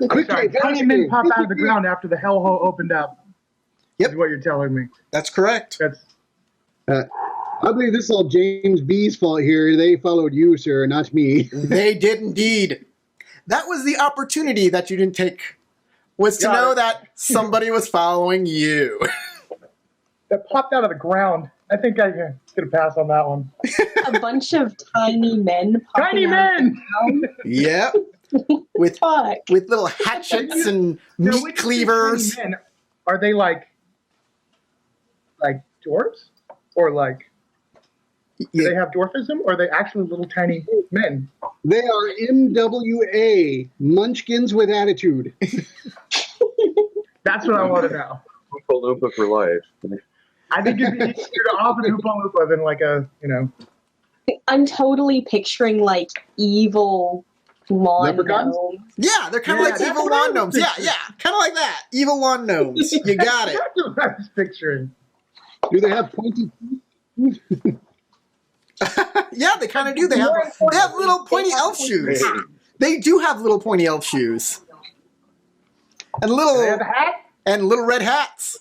Quick, Sorry, tiny men pop out of the ground after the hellhole opened up. Yep. Is what you're telling me. That's correct. That's I believe this is all James B's fault here. They followed you, sir, not me. They did indeed. That was the opportunity that you didn't take, was to know that somebody was following you. that popped out of the ground. I think I could pass on that one. A bunch of tiny men popping Tiny out men! of the ground. Yep. With Fuck. little hatchets and Now, meat when you say cleavers. tiny men, are they like dwarves? Or do they have dwarfism? Or are they actually little tiny men? They are MWA, munchkins with attitude. That's what I want to know. Oompa Loompa for life. I think it'd be easier to off an Oompa Loompa than like a, I'm totally picturing like evil lawn Leprechauns? gnomes. Yeah, they're kind of Yeah, like that's evil what I lawn was gnomes. Yeah, picturing. kind of like that. Evil lawn gnomes. You got it. That's what I was picturing. Do they have pointy teeth? Yeah, they kind of do. They have little pointy elf shoes. They do have little pointy elf shoes. And Do they have a hat? little red hats.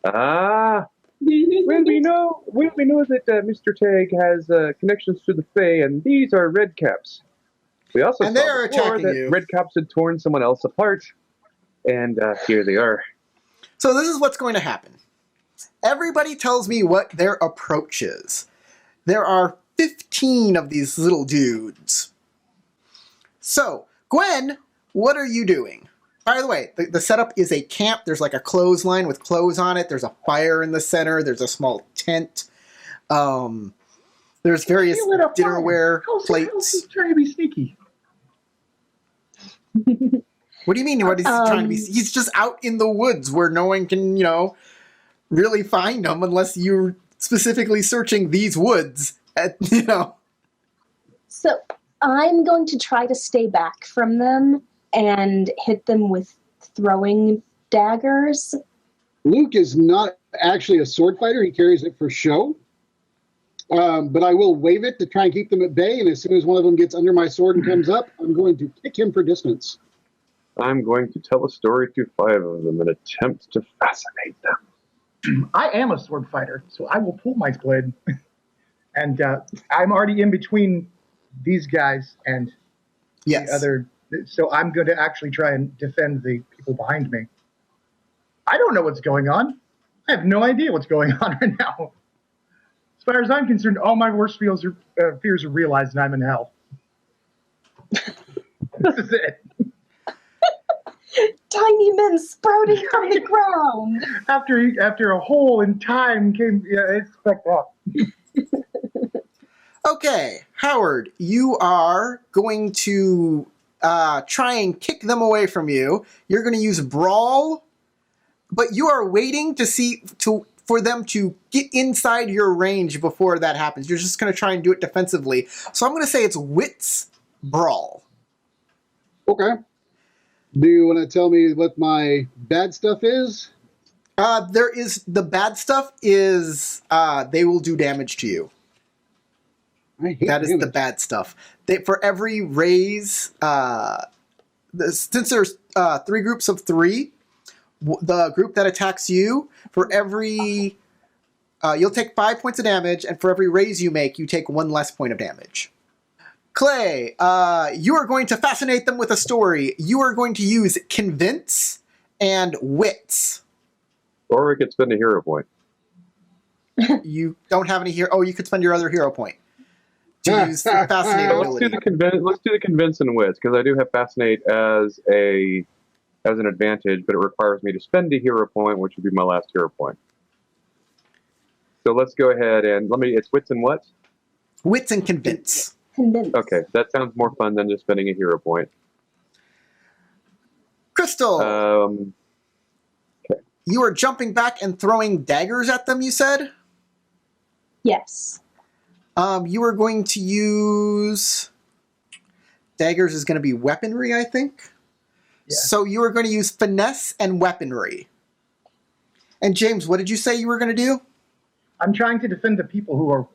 Well, we know that Mr. Tag has connections to the Fae, and these are red caps. We also And saw they are before attacking that you. red caps had torn someone else apart, and here they are. So this is what's going to happen. Everybody tells me what their approach is. There are 15 of these little dudes. So, Gwen, what are you doing? By the way, the setup is a camp. There's like a clothesline with clothes on it. There's a fire in the center. There's a small tent. There's various He lit a fire. dinnerware How's plates. he trying to be sneaky? What do you mean? What is he trying to be? He's just out in the woods where no one can, really find him unless you're specifically searching these woods. So I'm going to try to stay back from them and hit them with throwing daggers. Luke is not actually a sword fighter. He carries it for show. But I will wave it to try and keep them at bay, and as soon as one of them gets under my sword and comes up, I'm going to kick him for distance. I'm going to tell a story to 5 of them and attempt to fascinate them. I am a sword fighter, so I will pull my blade. And I'm already in between these guys and Yes. the other. So I'm going to actually try and defend the people behind me. I don't know what's going on. I have no idea what's going on right now. As far as I'm concerned, all my worst fears are realized, and I'm in hell. This is it. Tiny men sprouting from the ground. After a hole in time came, I expect that. Okay, Howard, you are going to try and kick them away from you. You're going to use Brawl, but you are waiting for them to get inside your range before that happens. You're just going to try and do it defensively. So I'm going to say it's Wits Brawl. Okay. Do you want to tell me what my bad stuff is? The bad stuff is they will do damage to you. I hate That is damage. the bad stuff. For every raise, since there's 3 groups of 3, the group that attacks you, for every you'll take 5 points of damage, and for every raise you make, you take 1 less point of damage. Clay, you are going to fascinate them with a story. You are going to use Convince and Wits. Or we could spend a hero point. You don't have any hero. Oh, you could spend your other hero point to use the Fascinate Let's ability. Let's do the convince and wits, because I do have fascinate as an advantage, but it requires me to spend a hero point, which would be my last hero point. So let's go ahead and it's wits and what? Wits and Convince. Convince. Okay, that sounds more fun than just spending a hero point. Crystal, Okay. you are jumping back and throwing daggers at them, you said? Yes. You are going to use... Daggers is going to be weaponry, I think? Yeah. So you are going to use finesse and weaponry. And James, what did you say you were going to do? I'm trying to defend the people who are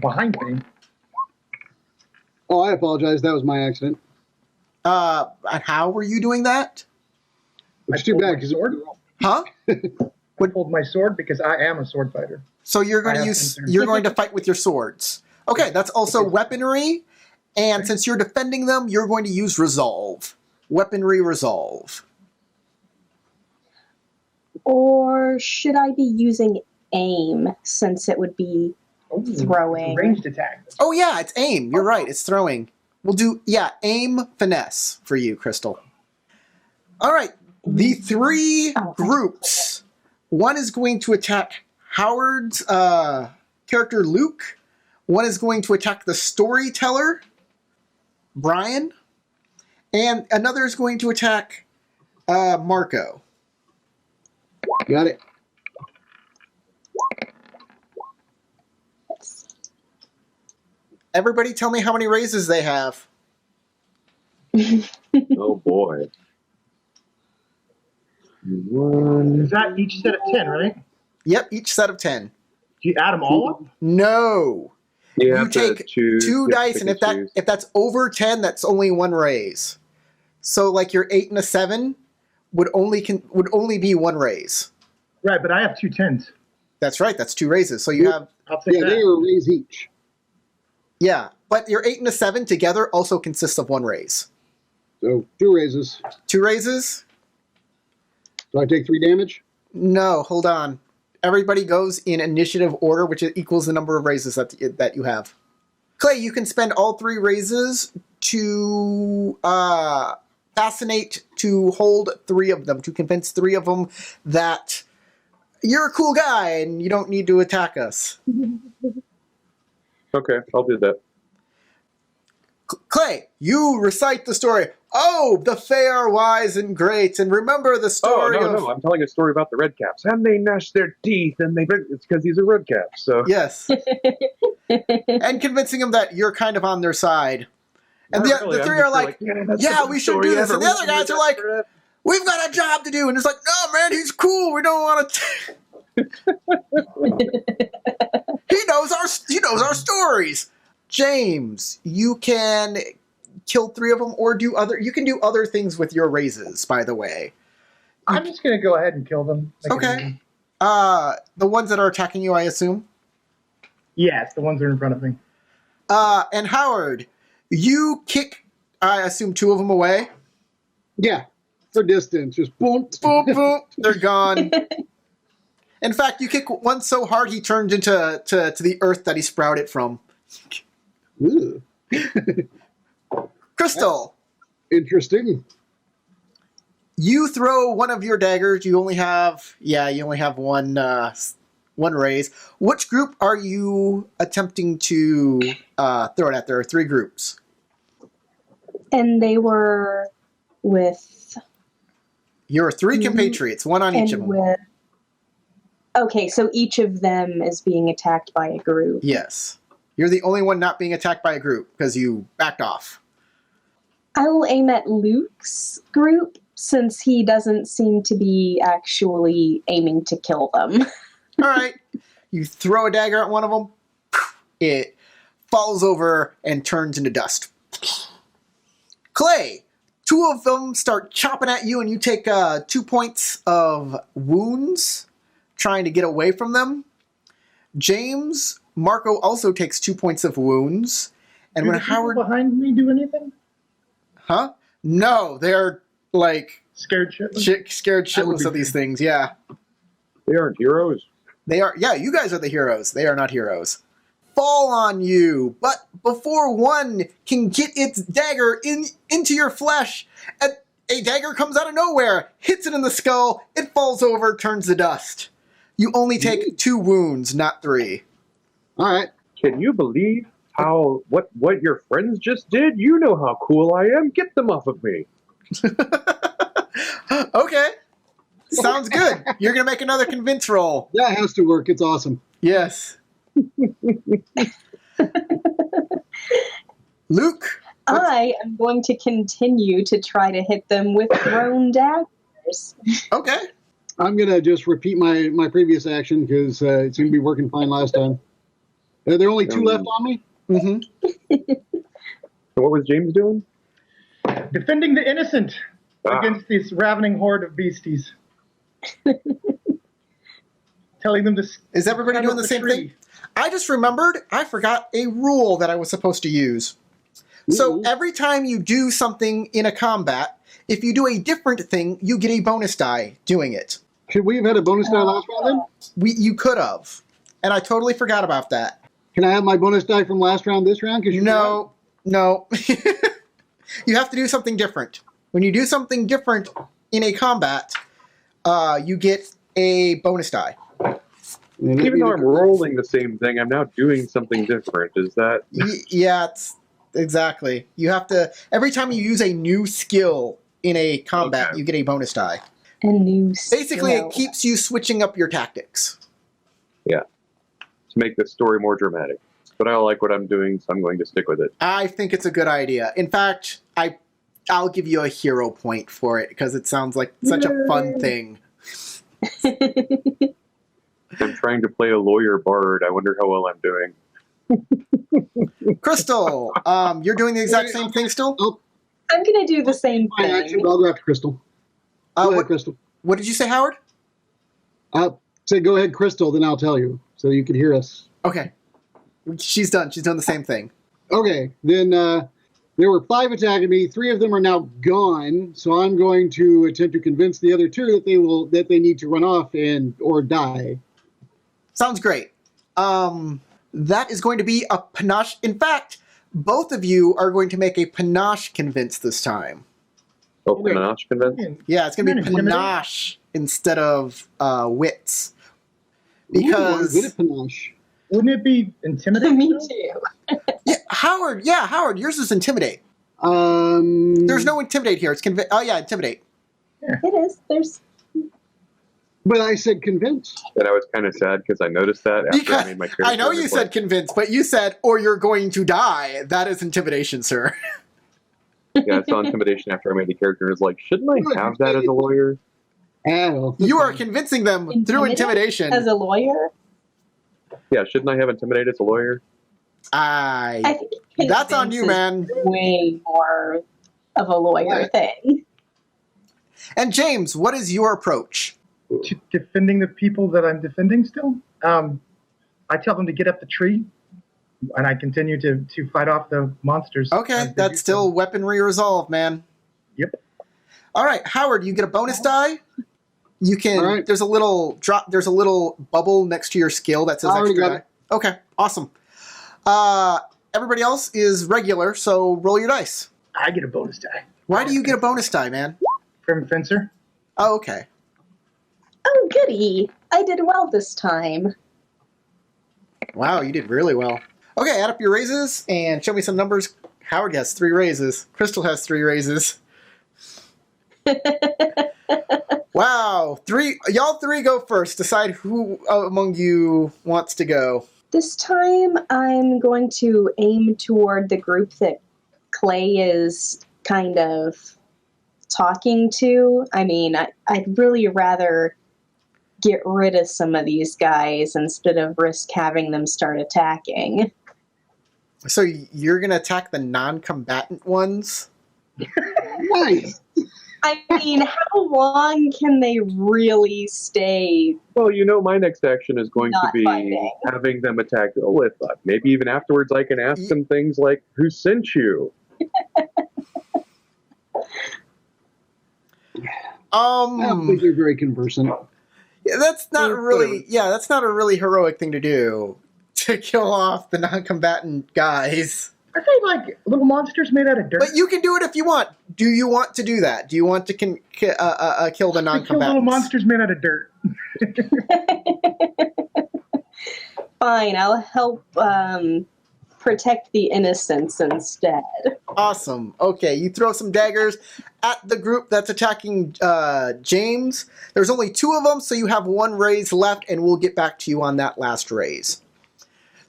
behind me. Oh, I apologize. That was my accident. And how were you doing that? It's too pulled bad my because sword. Huh? I pulled my sword because I am a sword fighter. So you're going I to have use concerns. you're going to fight with your swords. Okay, that's also Okay. weaponry, and Okay. since you're defending them, you're going to use resolve. Weaponry resolve. Or should I be using aim since it would be Oh, Throwing. it's a ranged attack. Oh yeah, it's aim. You're right. It's throwing. We'll do aim finesse for you, Crystal. All right. The three Oh. groups. One is going to attack Howard's character Luke. One is going to attack the storyteller, Brian. And another is going to attack Marco. Got it. Everybody tell me how many raises they have. Oh boy. One. Is that each set of 10, right? Yep, each set of 10. Do you add them all up? No. You You have to take choose, two you have to dice, pick and if that's over 10, that's only one raise. So like your 8 and a 7 would only be one raise. Right, but I have 2 10s. That's right. That's two raises. So you Yep. have I'll take Yeah, that. they are a raise each. but your 8 and a 7 together also consists of one raise. So 2 raises. Two raises? So I take 3 damage. No, hold on. Everybody goes in initiative order, which equals the number of raises that you have. Clay, you can spend all 3 raises to fascinate, to hold 3 of them, to convince 3 of them that you're a cool guy and you don't need to attack us. Okay, I'll do that. Clay, you recite the story. Oh, the fair, wise, and great, and remember the Oh, story no, I'm telling a story about the red caps. And they gnash their teeth, and it's because he's a red cap, so. Yes. And convincing them that you're kind of on their side. And Not the really, I'm 3 just are like, that's yeah, the we best should story do this. ever. And the other guys are like, we've got a job to do. And it's like, no, man, he's cool. We don't want to. He knows our stories. James, you can kill 3 of them or you can do other things with your raises, by the way. I'm just going to go ahead and kill them. Make it Okay. easy. The ones that are attacking you, I assume. Yes, the ones that are in front of me. And Howard, you kick, I assume, 2 of them away. Yeah, for distance. Just boom. Boop, boop, they're gone. In fact, you kick one so hard he turned into to the earth that he sprouted from. Ooh, Crystal, interesting. you throw one of your daggers. You only have one raise. Which group are you attempting to throw it at? There are 3 groups. And they were with Your 3 compatriots, one on each of and them. with. Okay, so each of them is being attacked by a group. Yes. You're the only one not being attacked by a group because you backed off. I will aim at Luke's group since he doesn't seem to be actually aiming to kill them. All right. You throw a dagger at one of them. It falls over and turns into dust. Clay, 2 of them start chopping at you, and you take 2 points of wounds trying to get away from them. James, Marco also takes 2 points of wounds. And Do when the people Howard... behind me do anything? Huh? No, they're like Scared shit. scared I would shitless be of these too. things, yeah. They aren't heroes. They are, yeah, you guys are the heroes. They are not heroes. Fall on you, but before one can get its dagger into your flesh, a dagger comes out of nowhere, hits it in the skull, it falls over, turns to dust. You only take 2 wounds, not 3. All right. Can you believe what your friends just did? You know how cool I am. Get them off of me. Okay. Sounds good. You're going to make another convince roll. That has to work. It's awesome. Yes. Luke? I am going to continue to try to hit them with thrown daggers. Okay. I'm going to just repeat my previous action because it seemed to be working fine last time. Are there only 2 left on me? Mm-hmm. So what was James doing? Defending the innocent Ah. against this ravening horde of beasties. Telling them to. Is everybody climb doing up the same tree. thing? I just remembered I forgot a rule that I was supposed to use. So Ooh. every time you do something in a combat, if you do a different thing, you get a bonus die doing it. Should we have had a bonus die last round then? You could have, and I totally forgot about that. Can I have my bonus die from last round this round? 'Cause you No. You have to do something different. When you do something different in a combat, you get a bonus die. Even though I'm rolling the same thing, I'm now doing something different. Is that? Yeah, it's exactly. You have to every time you use a new skill in a combat, Okay. you get a bonus die. A new Basically, skill. it keeps you switching up your tactics. To make the story more dramatic. But I like what I'm doing, so I'm going to stick with it. I think it's a good idea. In fact, I'll give you a hero point for it because it sounds like such a fun thing. I'm trying to play a lawyer bard. I wonder how well I'm doing. Crystal, you're doing the exact same thing still? I'm gonna do the same My action, thing. but I'll go after Crystal. Go ahead, What, Crystal. what did you say, Howard? Say go ahead, Crystal, then I'll tell you so you can hear us. Okay. She's done. She's done the same thing. Okay, then there were 5 attacking me. 3 of them are now gone, so I'm going to attempt to convince the other 2 that they need to run off or die. Sounds great. That is going to be a panache. In fact, both of you are going to make a panache convince this time. Oh, Wait. Panache convention? Yeah, it's going to be Intimidate? panache instead of wits. Ooh, I'm Because good at panache. Wouldn't it be intimidating? Me though? too. Howard, yours is intimidate. Um, There's no intimidate here. It's oh yeah, intimidate. It is. There's. But I said convince. And I was kind of sad because I noticed that after Because I made my character. I know you said convince, but you said or you're going to die. That is intimidation, sir. Yeah, I saw intimidation after I made the character. And was like, shouldn't I have that as a lawyer? Oh, You are convincing them through Intimidate? intimidation. As a lawyer, Yeah, shouldn't I have intimidate as a lawyer? I think That's on you, convince man. is way more of a lawyer thing. And James, what is your approach? Defending the people that I'm defending still. I tell them to get up the tree, and I continue to fight off the monsters. Okay, as they that's do still so. weaponry resolve, man. Yep. All right, Howard, you get a bonus die. You can. All right. There's a little drop. There's a little bubble next to your skill that says I already extra got die. Okay, awesome. Everybody else is regular, so roll your dice. I get a bonus die Why do you get a bonus die, man? from Fencer. Oh, okay. Oh, goody! I did well this time. Wow, you did really well. Okay, add up your raises and show me some numbers. Howard has 3 raises. Crystal has 3 raises. Wow, 3. Y'all 3 go first. Decide who among you wants to go. This time, I'm going to aim toward the group that Clay is kind of talking to. I mean, I'd really rather get rid of some of these guys instead of risk having them start attacking. So you're gonna attack the non-combatant ones? nice. I mean, how long can they really stay? Well, you know, my next action is going to Not be fighting. having them attack Olitha. Maybe even afterwards I can ask them things like, who sent you? I don't think you're very conversant. Yeah, that's not Whatever. really. Yeah, that's not a really heroic thing to do. To kill off the non-combatant guys. I think like little monsters made out of dirt. But you can do it if you want. Do you want to do that? Do you want to kill the I kill little non-combatants? monsters made out of dirt. Fine, I'll help protect the innocents instead. Awesome. Okay, you throw some daggers at the group that's attacking James. There's only 2 of them, so you have 1 raise left, and we'll get back to you on that last raise.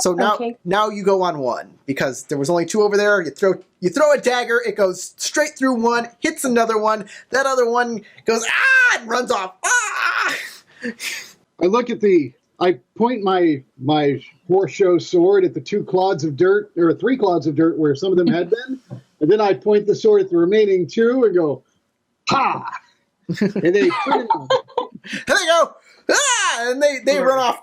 So Okay. now you go on 1 because there was only 2 over there. You throw a dagger, it goes straight through one, hits another one. That other one goes and runs off. Ah! I look at I point my horse show sword at the 2 clods of dirt, or 3 clods of dirt where some of them had been, And then I point the sword at the remaining two and go, ha! And they turn it on. And they go, ah! And they run off.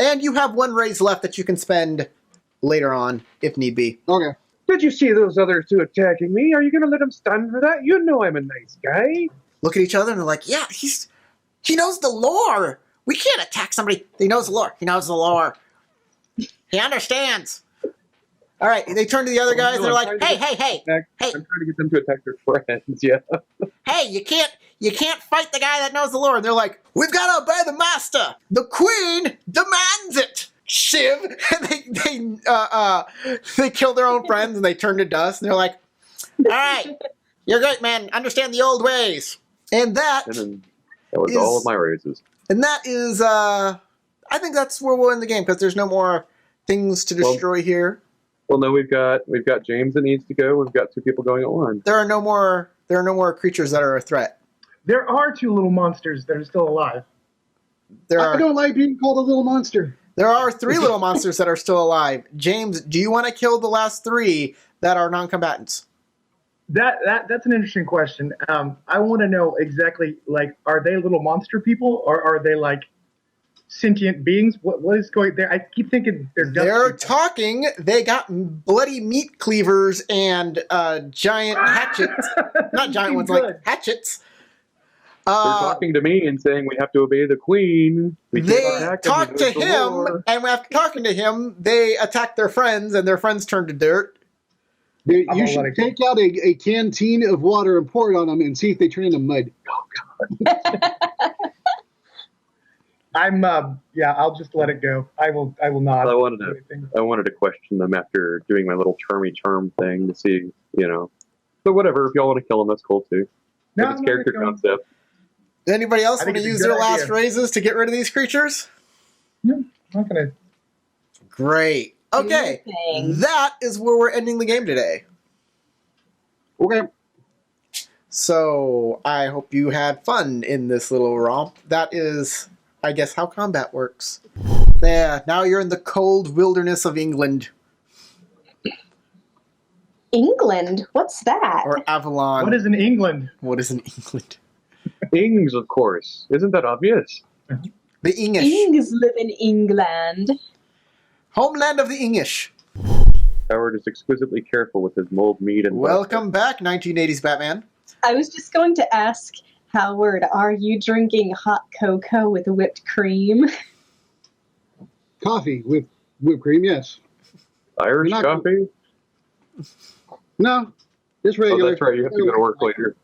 And you have one raise left that you can spend later on, if need be. Okay. Did you see those other two attacking me? Are you going to let them stun for that? You know I'm a nice guy. Look at each other and they're like, yeah, he knows the lore. We can't attack somebody. He knows the lore. He knows the lore. He understands. All right, they turn to the other guys and they're like, hey. I'm trying to get them to attack their friends, yeah. Hey, you can't fight the guy that knows the lore. And they're like, we've got to obey the master. The queen demands it. Shiv. And they kill their own friends and they turn to dust. And they're like, all right, you're great, man. Understand the old ways. And that And that was all of my raises. is, I think that's where we'll end the game because there's no more things to destroy here. Well, no, we've got James that needs to go. We've got two people going at once. There are no more creatures that are a threat. There are two little monsters that are still alive. I don't like being called a little monster. There are 3 little monsters that are still alive. James, do you want to kill the last 3 that are non-combatants? That's an interesting question. I want to know exactly, like, are they little monster people or are they like sentient beings? What is going there? I keep thinking they're dust They're people. talking. They got bloody meat cleavers and giant hatchets. Not giant ones, Good. like hatchets. They're talking to me and saying we have to obey the queen. We can't They attack them talk to because of the him, lore. and after talking to him, they attack their friends, and their friends turn to dirt. You gonna should let it take out a canteen of water and pour it on them and see if they turn into mud. I'll just let it go. I will not. I wanted do to anything. question them after doing my little charm thing to see, But whatever, if y'all want to kill them, that's cool too. No, If it's I'm character not gonna go. concept. Does anybody else I want think to it's a use good their last idea. raises to get rid of these creatures? No, I'm not gonna. Great. Okay, Anything. that is where we're ending the game today. Okay. So I hope you had fun in this little romp. That is, I guess, how combat works. Yeah, now you're in the cold wilderness of England. England? What's that? Or Avalon. What is in England? What is in England? Ings, of course. Isn't that obvious? The English. Ings live in England. Homeland of the English. Howard is exquisitely careful with his mulled meat and Welcome back, 1980s Batman. I was just going to ask, Howard, are you drinking hot cocoa with whipped cream? Coffee with whipped cream, yes. Irish Not- coffee? No, just Oh, regular. that's right. You have to go to work later.